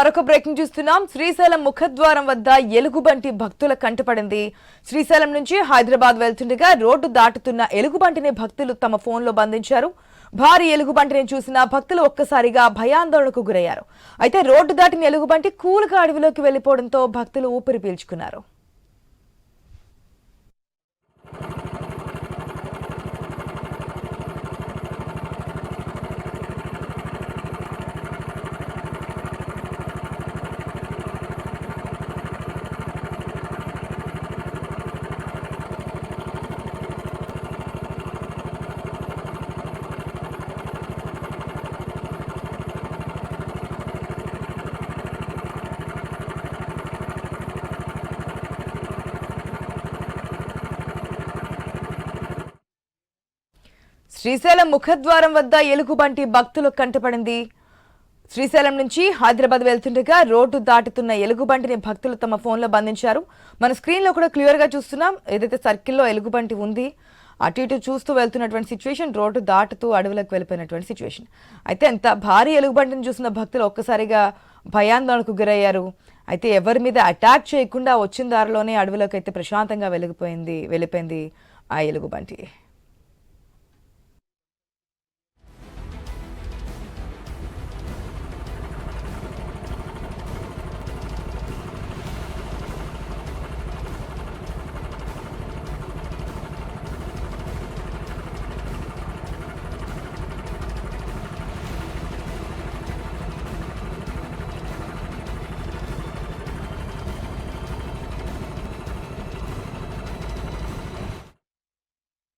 మరొక బ్రేకింగ్ చూస్తున్నాం. శ్రీశైలం ముఖద్వారం వద్ద ఎలుగుబంటి భక్తుల కంటపడింది. శ్రీశైలం నుంచి హైదరాబాద్ వెళ్తుండగా రోడ్డు దాటుతున్న ఎలుగుబంటిని భక్తులు తమ ఫోన్లో బంధించారు. భారీ ఎలుగుబంటిని చూసిన భక్తులు ఒక్కసారిగా భయాందోళనకు గురయ్యారు. అయితే రోడ్డు దాటిన ఎలుగుబంటి కూల్గా అడవిలోకి వెళ్లిపోవడంతో భక్తులు ఊపిరి పీల్చుకున్నారు. శ్రీశైలం ముఖద్వారం వద్ద ఎలుగుబంటి భక్తులకు కంటపడింది. శ్రీశైలం నుంచి హైదరాబాద్ వెళ్తుండగా రోడ్డు దాటుతున్న ఎలుగుబంటిని భక్తులు తమ ఫోన్లో బంధించారు. మన స్క్రీన్లో కూడా క్లియర్గా చూస్తున్నాం. ఏదైతే సర్కిల్లో ఎలుగుబంటి ఉంది, అటు ఇటు చూస్తూ వెళ్తున్నటువంటి సిచ్యువేషన్, రోడ్డు దాటుతూ అడవులకు వెళ్ళిపోయినటువంటి సిచ్యువేషన్. అయితే ఎంత భారీ ఎలుగుబంటిని చూసిన భక్తులు ఒక్కసారిగా భయాందోళనకు గురయ్యారు. అయితే ఎవరి మీద అటాక్ చేయకుండా వచ్చిన దారిలోనే అడవిలోకి అయితే ప్రశాంతంగా వెళ్ళిపోయింది ఆ ఎలుగుబంటి.